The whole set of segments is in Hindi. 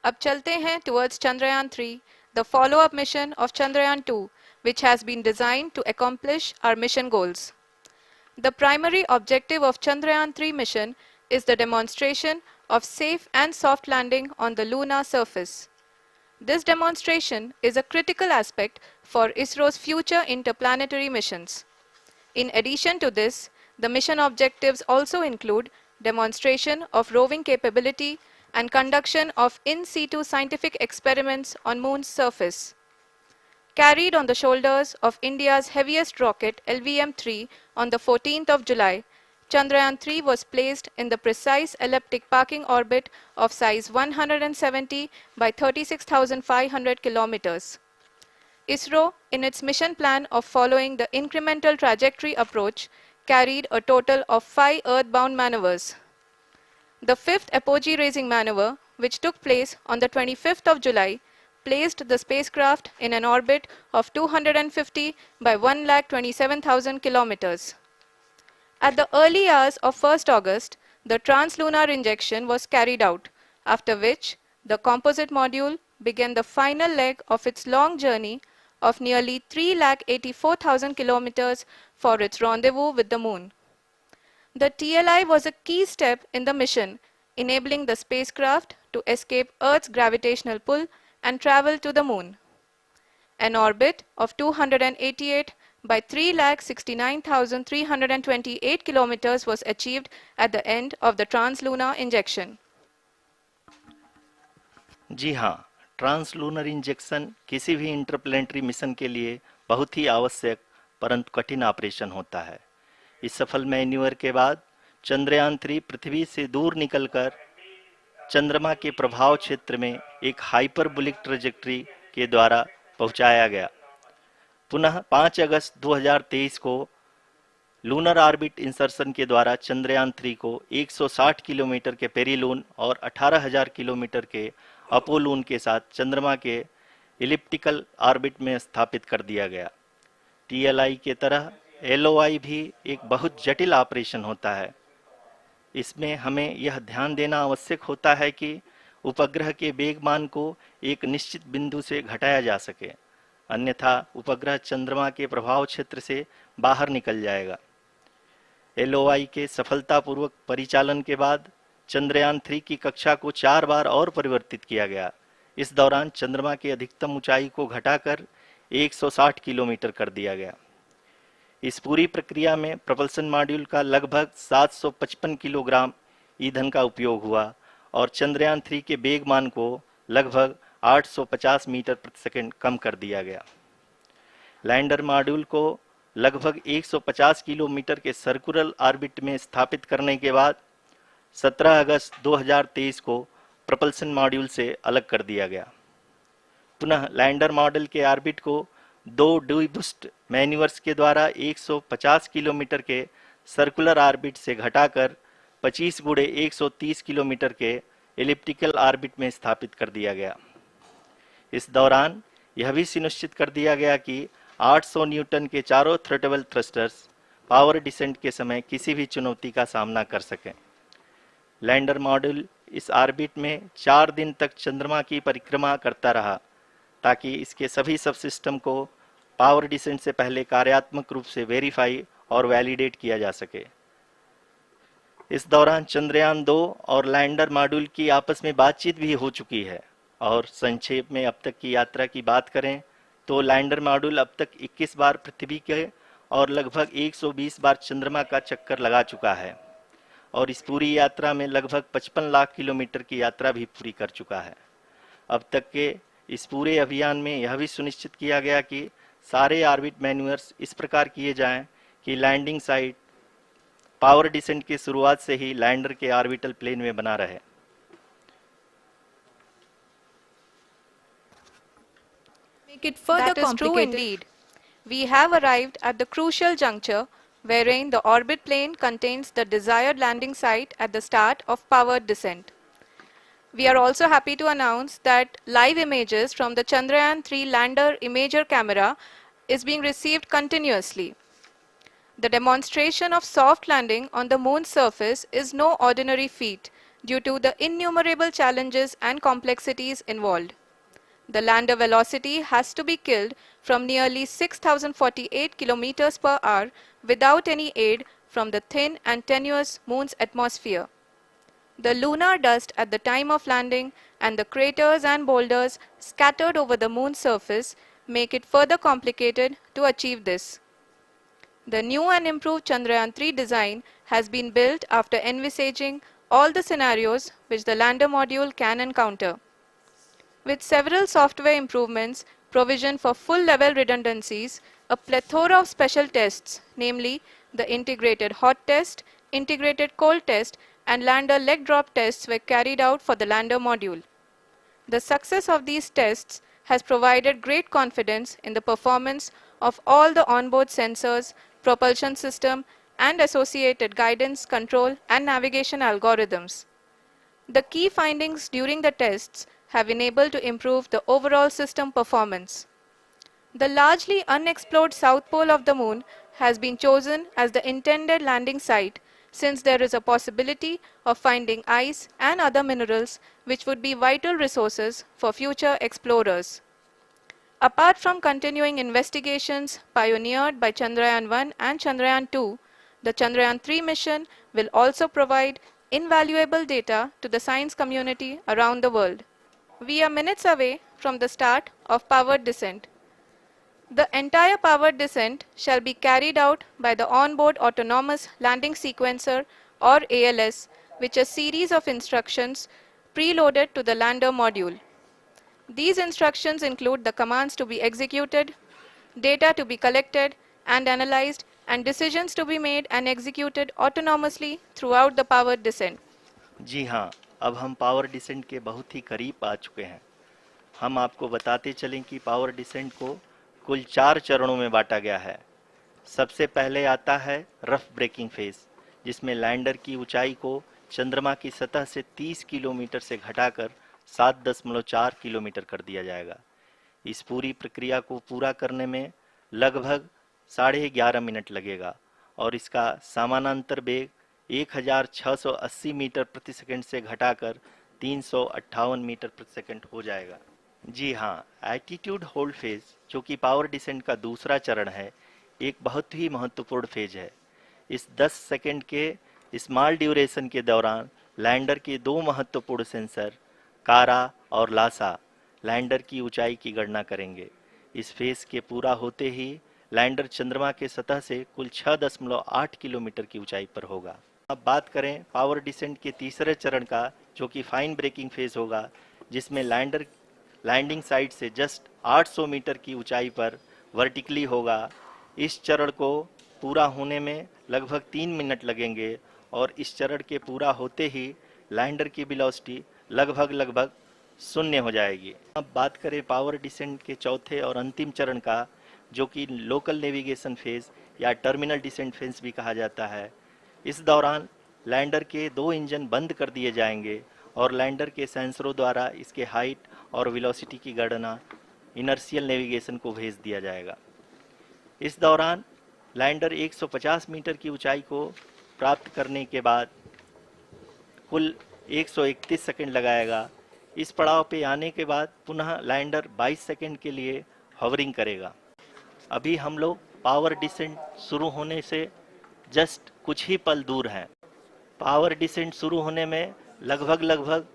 अब चलते हैं towards Chandrayaan 3, the follow-up mission of Chandrayaan 2, which has been designed to accomplish our mission goals. The primary objective of Chandrayaan 3 mission is the demonstration of safe and soft landing on the lunar surface. This demonstration is a critical aspect for ISRO's future interplanetary missions. In addition to this, the mission objectives also include demonstration of roving capability and conduction of in situ scientific experiments on Moon's surface. Carried on the shoulders of India's heaviest rocket LVM-3 on the 14th of July, Chandrayaan-3 was placed in the precise elliptic parking orbit of size 170 by 36,500 kilometers. ISRO, in its mission plan of following the incremental trajectory approach, carried a total of 5 earthbound maneuvers. The fifth apogee raising maneuver, which took place on the 25th of July, placed the spacecraft in an orbit of 250 by 1,27,000 kilometers. At the early hours of 1st August, the translunar injection was carried out, after which the composite module began the final leg of its long journey of nearly 3,84,000 kilometers for its rendezvous with the Moon. The TLI was a key step in the mission, enabling the spacecraft to escape Earth's gravitational pull and travel to the Moon. An orbit of 288 by 3,69,328 kilometers was achieved at the end of the translunar injection. जी हाँ, ट्रांसलूनर इंजेक्शन किसी भी इंटरप्लेनेटरी मिशन के लिए बहुत ही आवश्यक परंतु कठिन ऑपरेशन होता है। इस सफल मैन्यूवर के बाद चंद्रयान 3 पृथ्वी से दूर निकलकर चंद्रमा के प्रभाव क्षेत्र में एक हाइपरबोलिक ट्रैजेक्टरी के द्वारा पहुंचाया गया। पुनः 5 अगस्त 2023 को लूनर ऑर्बिट इंसर्शन के द्वारा चंद्रयान 3 को 160 किलोमीटर के पेरीलून और 18,000 किलोमीटर के अपोलून के साथ चंद्रमा के इलिप्टिकल ऑर्बिट में स्थापित कर दिया गया। टीएलआई के तरह एलओआई भी एक बहुत जटिल ऑपरेशन होता है। इसमें हमें यह ध्यान देना आवश्यक होता है कि उपग्रह के वेगमान को एक निश्चित बिंदु से घटाया जा सके, अन्यथा उपग्रह चंद्रमा के प्रभाव क्षेत्र से बाहर निकल जाएगा। एलओआई के सफलतापूर्वक परिचालन के बाद चंद्रयान 3 की कक्षा को 4 बार और परिवर्तित किया गया। इस दौरान चंद्रमा की अधिकतम ऊंचाई को घटाकर 160 किलोमीटर कर दिया गया। इस पूरी प्रक्रिया में प्रपल्सन मॉड्यूल का लगभग 755 किलोग्राम ईंधन का उपयोग हुआ और चंद्रयान 3 के वेगमान को लगभग 850 मीटर प्रति सेकंड कम कर दिया गया। लैंडर मॉड्यूल को लगभग 150 किलोमीटर के सर्कुलर ऑर्बिट में स्थापित करने के बाद 17 अगस्त 2023 को प्रपल्सन मॉड्यूल से अलग कर दिया गया। पुनः लैंडर मॉडल के ऑर्बिट को 2 डीबूस्ट मैन्यूवर्स के द्वारा 150 किलोमीटर के सर्कुलर ऑर्बिट से घटाकर 25 गुणे 130 किलोमीटर के एलिप्टिकल ऑर्बिट में स्थापित कर दिया गया। इस दौरान यह भी सुनिश्चित कर दिया गया कि 800 न्यूटन के चारों थ्रोटेबल थ्रस्टर्स पावर डिसेंट के समय किसी भी चुनौती का सामना कर सकें। लैंडर मॉड्यूल इस ऑर्बिट में 4 दिन तक चंद्रमा की परिक्रमा करता रहा ताकि इसके सभी सब सिस्टम को पावर डिसेंट से पहले कार्यात्मक रूप से वेरीफाई और वैलिडेट किया जा सके। इस दौरान चंद्रयान 2 और लैंडर मॉड्यूल की आपस में बातचीत भी हो चुकी है। और संक्षेप में अब तक की यात्रा की बात करें तो लैंडर मॉड्यूल अब तक 21 बार पृथ्वी के और लगभग 120 बार चंद्रमा का चक्कर लगा चुका है और इस पूरी यात्रा में लगभग 55 लाख किलोमीटर की यात्रा भी पूरी कर चुका है। अब तक के इस पूरे अभियान में यह भी सुनिश्चित किया गया कि सारे ऑर्बिट मैन्यूवर्स इस प्रकार किए जाएं कि लैंडिंग साइट पावर डिसेंट की शुरुआत से ही लैंडर के ऑर्बिटल प्लेन में बना रहे। Make it further complicated. That is true indeed. We have arrived at the crucial juncture wherein the orbit plane contains the desired landing site at the start of powered descent. We are also happy to announce that live images from the Chandrayaan 3 lander imager camera is being received continuously. The demonstration of soft landing on the Moon's surface is no ordinary feat, due to the innumerable challenges and complexities involved. The lander velocity has to be killed from nearly 6,048 kilometers per hour without any aid from the thin and tenuous Moon's atmosphere. The lunar dust at the time of landing and the craters and boulders scattered over the Moon's surface make it further complicated to achieve this. The new and improved Chandrayaan-3 design has been built after envisaging all the scenarios which the lander module can encounter. With several software improvements, provision for full-level redundancies, a plethora of special tests, namely the integrated hot test, integrated cold test, and lander leg drop tests were carried out for the lander module. The success of these tests has provided great confidence in the performance of all the onboard sensors, propulsion system, and associated guidance, control, and navigation algorithms. The key findings during the tests have enabled to improve the overall system performance. The largely unexplored south pole of the Moon has been chosen as the intended landing site since there is a possibility of finding ice and other minerals which would be vital resources for future explorers. Apart from continuing investigations pioneered by Chandrayaan-1 and Chandrayaan-2, the Chandrayaan-3 mission will also provide invaluable data to the science community around the world. We are minutes away from the start of powered descent. The entire powered descent shall be carried out by the Onboard Autonomous Landing Sequencer or ALS, which is a series of instructions preloaded to the lander module. These instructions include the commands to be executed, data to be collected and analyzed, and decisions to be made and executed autonomously throughout the powered descent. जी हाँ, अब हम पावर डिसेंट के बहुत ही करीब आ चुके हैं। हम आपको बताते चलें कि पावर डिसेंट को कुल 4 चरणों में बांटा गया है। सबसे पहले आता है रफ ब्रेकिंग फेज, जिसमें लैंडर की ऊंचाई को चंद्रमा की सतह से 30 किलोमीटर से घटाकर 7.4 किलोमीटर कर दिया जाएगा। इस पूरी प्रक्रिया को पूरा करने में लगभग 11.5 मिनट लगेगा और इसका समानांतर वेग 1680 मीटर प्रति सेकंड से घटाकर 358 मीटर प्रति सेकंड हो जाएगा। जी हाँ, एटीट्यूड होल्ड फेज, जो कि पावर डिसेंट का दूसरा चरण है, एक बहुत ही महत्वपूर्ण फेज है। इस 10 सेकंड के स्मॉल ड्यूरेशन के दौरान लैंडर के 2 महत्वपूर्ण सेंसर कारा और लासा लैंडर की ऊंचाई की गणना करेंगे। इस फेज के पूरा होते ही लैंडर चंद्रमा के सतह से कुल 6.8 किलोमीटर की ऊंचाई पर होगा। अब बात करें पावर डिसेंट के तीसरे चरण का, जो कि फाइन ब्रेकिंग फेज होगा, जिसमें लैंडर लैंडिंग साइट से जस्ट 800 मीटर की ऊंचाई पर वर्टिकली होगा। इस चरण को पूरा होने में लगभग 3 मिनट लगेंगे और इस चरण के पूरा होते ही लैंडर की वेलोसिटी लगभग शून्य हो जाएगी। अब बात करें पावर डिसेंट के चौथे और अंतिम चरण का, जो कि लोकल नेविगेशन फेज या टर्मिनल डिसेंट फेज भी कहा जाता है। इस दौरान लैंडर के 2 इंजन बंद कर दिए जाएंगे और लैंडर के सेंसरों द्वारा इसके हाइट और वेलोसिटी की गणना इनर्शियल नेविगेशन को भेज दिया जाएगा। इस दौरान लैंडर 150 मीटर की ऊंचाई को प्राप्त करने के बाद कुल 131 सेकंड लगाएगा। इस पड़ाव पे आने के बाद पुनः लैंडर 22 सेकंड के लिए हॉवरिंग करेगा। अभी हम लोग पावर डिसेंट शुरू होने से जस्ट कुछ ही पल दूर हैं। पावर डिसेंट शुरू होने में लगभग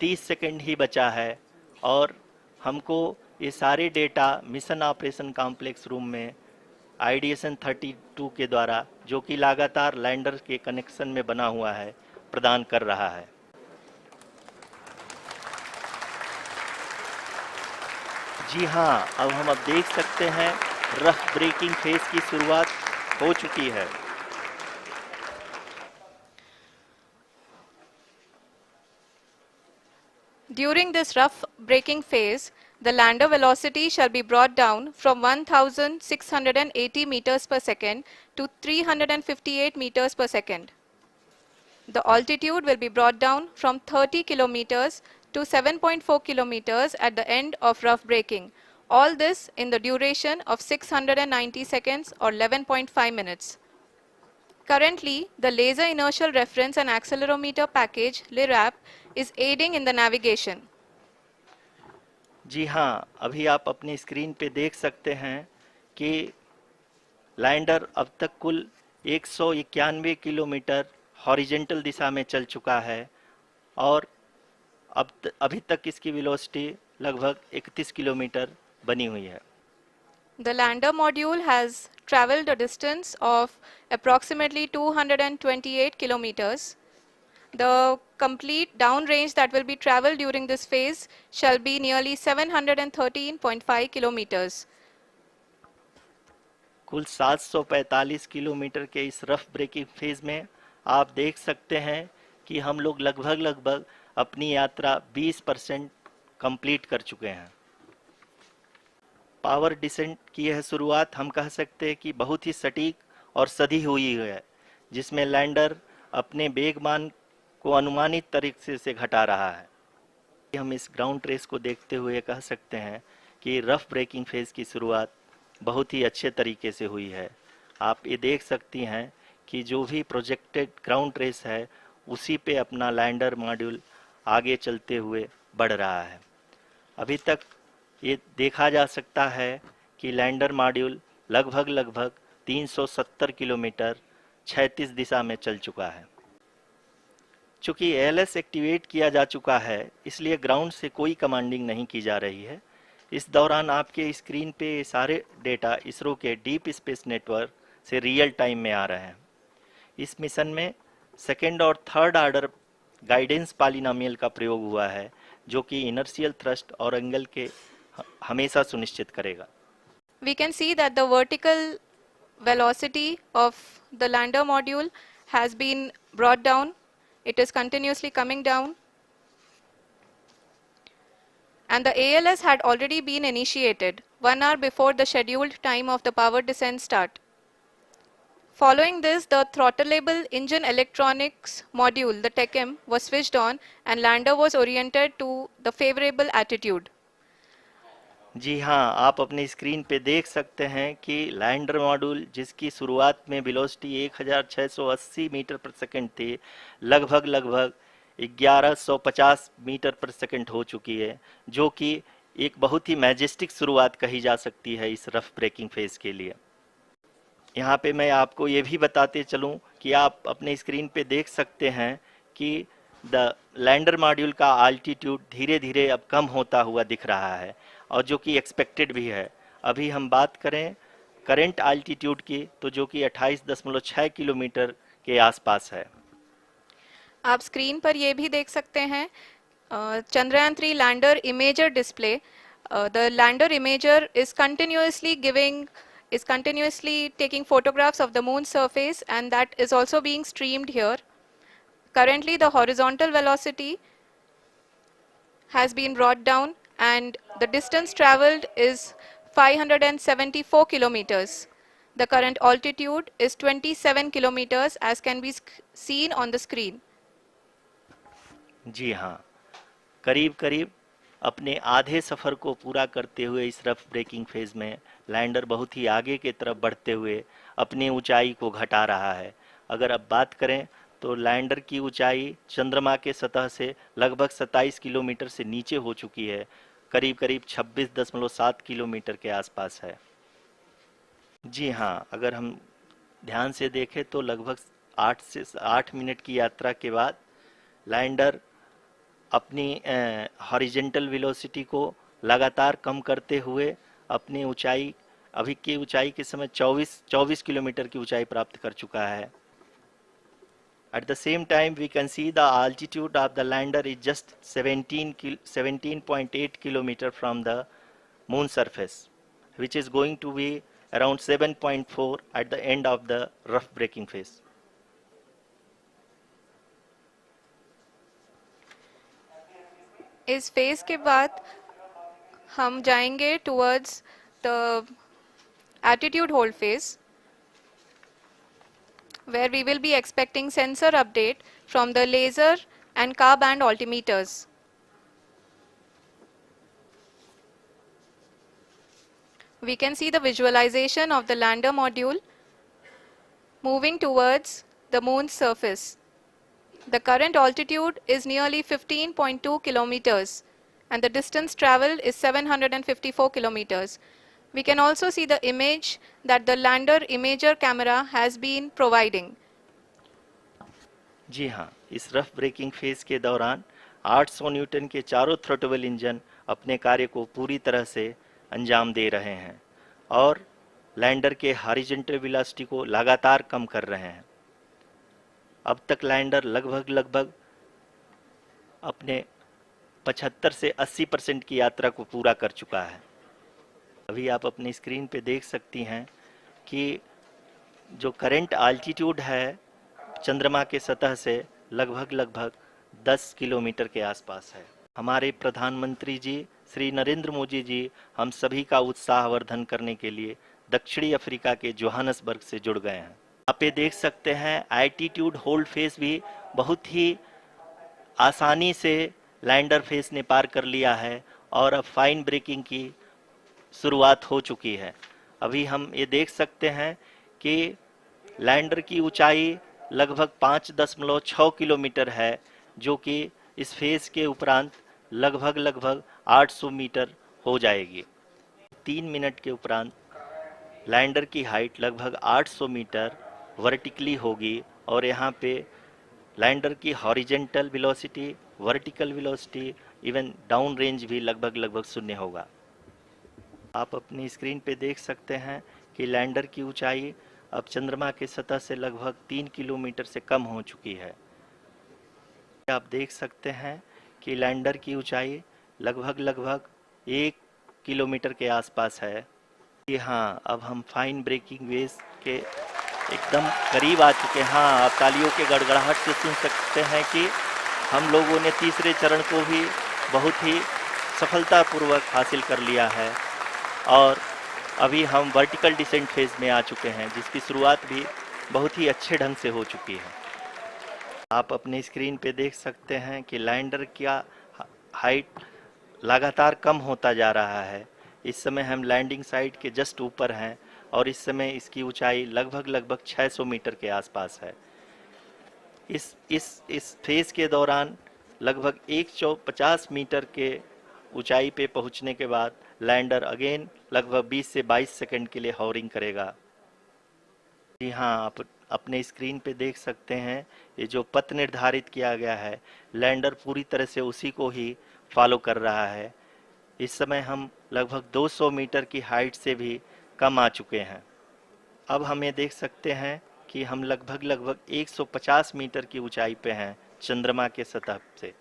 30 सेकंड ही बचा है और हमको ये सारे data mission operation complex room में आईडीएसएन 32 के द्वारा, जो कि लगातार लैंडर के कनेक्शन में बना हुआ है, प्रदान कर रहा है। जी हाँ, अब देख सकते हैं रफ ब्रेकिंग फेज की शुरुआत हो चुकी है। During this rough braking phase, the lander velocity shall be brought down from 1680 meters per second to 358 meters per second. The altitude will be brought down from 30 kilometers to 7.4 kilometers at the end of rough braking. All this in the duration of 690 seconds or 11.5 minutes. Currently, the Laser Inertial Reference and Accelerometer package (LIRAP) is aiding in the navigation. जी हाँ, अभी आप अपनी स्क्रीन पे देख सकते हैं कि लैंडर अब तक कुल 191 किलोमीटर हॉरिजेंटल दिशा में चल चुका है और अभी तक इसकी वेलोसिटी लगभग 31 किलोमीटर बनी हुई है। The lander module has traveled a distance of approximately 228 kilometers. The complete downrange that will be traveled during this phase shall be nearly 713.5 kilometers. कुल 745 किलोमीटर के इस रफ ब्रेकिंग फेज में आप देख सकते हैं कि हम लोग लगभग अपनी यात्रा 20% कंप्लीट कर चुके हैं। पावर डिसेंट की यह शुरुआत हम कह सकते हैं कि बहुत ही सटीक और सधी हुई है, जिसमें लैंडर अपने वेगमान को अनुमानित तरीके से घटा रहा है। हम इस ग्राउंड ट्रेस को देखते हुए कह सकते हैं कि रफ ब्रेकिंग फेज की शुरुआत बहुत ही अच्छे तरीके से हुई है। आप ये देख सकती हैं कि जो भी प्रोजेक्टेड ग्राउंड ट्रेस है उसी पे अपना लैंडर मॉड्यूल आगे चलते हुए बढ़ रहा है। अभी तक ये देखा जा सकता है कि लैंडर मॉड्यूल लगभग 370 किलोमीटर क्षैतिज दिशा में चल चुका है। चूँकि ALS एक्टिवेट किया जा चुका है, इसलिए ग्राउंड से कोई कमांडिंग नहीं की जा रही है। इस दौरान आपके स्क्रीन पे सारे डेटा इसरो के डीप स्पेस नेटवर्क से रियल टाइम में आ रहे हैं। इस मिशन में सेकेंड और थर्ड ऑर्डर गाइडेंस पॉलिनोमियल का प्रयोग हुआ है, जो कि इनर्शियल थ्रस्ट और एंगल के हमेशा सुनिश्चित करेगा। We can see that the vertical velocity of the lander module has been brought down. It is continuously coming down. And the ALS had already been initiated 1 hour before the scheduled time of the power descent start. Following this, the throttleable engine electronics module, the TECM, was switched on and lander was oriented to the favorable attitude. जी हाँ, आप अपनी स्क्रीन पे देख सकते हैं कि लैंडर मॉड्यूल जिसकी शुरुआत में वेलोसिटी 1680 मीटर पर सेकंड थी, लगभग 1150 मीटर पर सेकंड हो चुकी है, जो कि एक बहुत ही मैजेस्टिक शुरुआत कही जा सकती है इस रफ ब्रेकिंग फेज के लिए। यहाँ पे मैं आपको ये भी बताते चलूँ कि आप अपने स्क्रीन पे देख सकते हैं कि द लैंडर मॉड्यूल का आल्टीट्यूड धीरे धीरे अब कम होता हुआ दिख रहा है, और जो कि एक्सपेक्टेड भी है। अभी हम बात करें करंट आल्टीट्यूड की, तो जो कि 28.6 किलोमीटर के आसपास है। आप स्क्रीन पर ये भी देख सकते हैं Chandrayaan 3 lander imager display. The lander imager is continuously taking photographs of the moon's surface, and that is also being streamed here. Currently, the horizontal velocity has been brought down and the distance traveled is 574 kilometers. The current altitude is 27 kilometers as can be seen on the screen. जी हाँ, करीब अपने आधे सफ़र को पूरा करते हुए इस रफ ब्रेकिंग फेज में लैंडर बहुत ही आगे की तरफ बढ़ते हुए अपनी ऊंचाई को घटा रहा है। अगर अब बात करें तो लैंडर की ऊंचाई चंद्रमा के सतह से लगभग 27 किलोमीटर से नीचे हो चुकी है, करीब 26.7 किलोमीटर के आसपास है। जी हाँ, अगर हम ध्यान से देखें तो लगभग 8 मिनट की यात्रा के बाद लैंडर अपनी हॉरिजेंटल वेलोसिटी को लगातार कम करते हुए अपनी ऊंचाई, अभी की ऊंचाई के समय 24 किलोमीटर की ऊंचाई प्राप्त कर चुका है। At the same time, we can see the altitude of the lander is just 17.8 kilometer from the moon surface, which is going to be around 7.4 at the end of the rough braking phase. इस फेज के बाद हम जाएंगे towards the attitude hold phase, where we will be expecting sensor update from the laser and car band altimeters. We can see the visualization of the lander module. moving towards the moon's surface. The current altitude is nearly 15.2 kilometers and the distance traveled is 754 kilometers. We can also see the image that the lander imager camera has been providing. जी हाँ, इस रफ ब्रेकिंग फेज के दौरान 800 न्यूटन के चारों थ्रोटल इंजन अपने कार्य को पूरी तरह से अंजाम दे रहे हैं और लैंडर के हॉरिजॉन्टल वेलोसिटी को लगातार कम कर रहे हैं। अब तक लैंडर लगभग अपने 75 से 80% की यात्रा को पूरा कर चुका है। अभी आप अपनी स्क्रीन पे देख सकती हैं कि जो करंट आल्टीट्यूड है चंद्रमा के सतह से लगभग 10 किलोमीटर के आसपास है। हमारे प्रधानमंत्री जी श्री नरेंद्र मोदी जी हम सभी का उत्साहवर्धन करने के लिए दक्षिणी अफ्रीका के जोहानसबर्ग से जुड़ गए हैं। आप ये देख सकते हैं एल्टीट्यूड होल्ड फेज भी बहुत ही आसानी से लैंडर फेज ने पार कर लिया है और अब फाइन ब्रेकिंग की शुरुआत हो चुकी है। अभी हम ये देख सकते हैं कि लैंडर की ऊंचाई लगभग 5.6 किलोमीटर है, जो कि इस फेज के उपरांत लगभग 800 मीटर हो जाएगी। 3 मिनट के उपरांत लैंडर की हाइट लगभग 800 मीटर वर्टिकली होगी और यहाँ पे लैंडर की horizontal velocity, vertical velocity, even down range भी लगभग शून्य होगा। आप अपनी स्क्रीन पे देख सकते हैं कि लैंडर की ऊंचाई अब चंद्रमा के सतह से लगभग 3 किलोमीटर से कम हो चुकी है। आप देख सकते हैं कि लैंडर की ऊंचाई लगभग 1 किलोमीटर के आसपास है। जी हाँ, अब हम फाइन ब्रेकिंग वेव के एकदम करीब आ चुके हैं। हाँ, आप तालियों के गड़गड़ाहट से सुन सकते हैं कि हम लोगों ने तीसरे चरण को भी बहुत ही सफलतापूर्वक हासिल कर लिया है और अभी हम वर्टिकल डिसेंट फेज में आ चुके हैं, जिसकी शुरुआत भी बहुत ही अच्छे ढंग से हो चुकी है। आप अपने स्क्रीन पे देख सकते हैं कि लैंडर का हाइट लगातार कम होता जा रहा है। इस समय हम लैंडिंग साइट के जस्ट ऊपर हैं और इस समय इसकी ऊंचाई लगभग 600 मीटर के आसपास है। इस फेज के दौरान लगभग 150 मीटर के ऊंचाई पे पहुंचने के बाद लैंडर अगेन लगभग 20 से 22 सेकंड के लिए हॉवरिंग करेगा। जी हाँ, आप अपने स्क्रीन पे देख सकते हैं ये जो पथ निर्धारित किया गया है, लैंडर पूरी तरह से उसी को ही फॉलो कर रहा है। इस समय हम लगभग 200 मीटर की हाइट से भी कम आ चुके हैं। अब हम ये देख सकते हैं कि हम लगभग 150 मीटर की ऊंचाई पे हैं चंद्रमा के सतह से।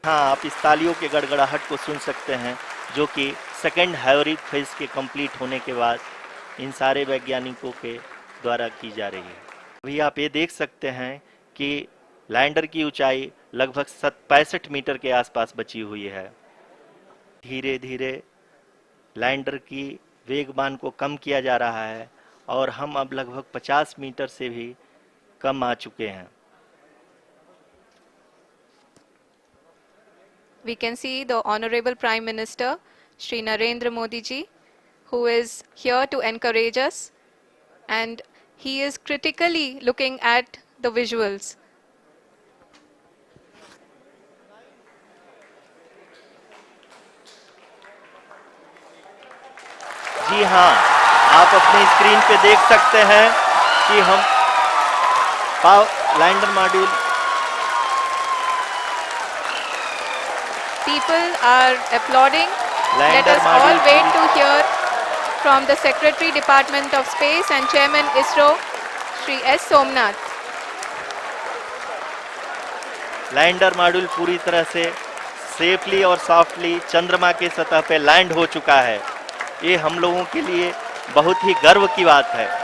हाँ, आप इस तालियों के गड़गड़ाहट को सुन सकते हैं, जो कि सेकेंड हाइब्रिड फेज के कंप्लीट होने के बाद इन सारे वैज्ञानिकों के द्वारा की जा रही है। अभी आप ये देख सकते हैं कि लैंडर की ऊंचाई लगभग 65 मीटर के आसपास बची हुई है। धीरे धीरे लैंडर की वेगमान को कम किया जा रहा है और हम अब लगभग 50 मीटर से भी कम आ चुके हैं। We can see the Honorable Prime Minister, Shri Narendra Modi ji, who is here to encourage us, and he is critically looking at the visuals. जी हाँ, आप अपनी स्क्रीन पे देख सकते हैं कि हम lander module People are applauding. Let us all wait to hear from the Secretary Department of Space and Chairman ISRO, Shri S. Somnath. Lander module पूरी तरह से सेफली और सॉफ्टली चंद्रमा के सतह पे लैंड हो चुका है। ये हम लोगों के लिए बहुत ही गर्व की बात है।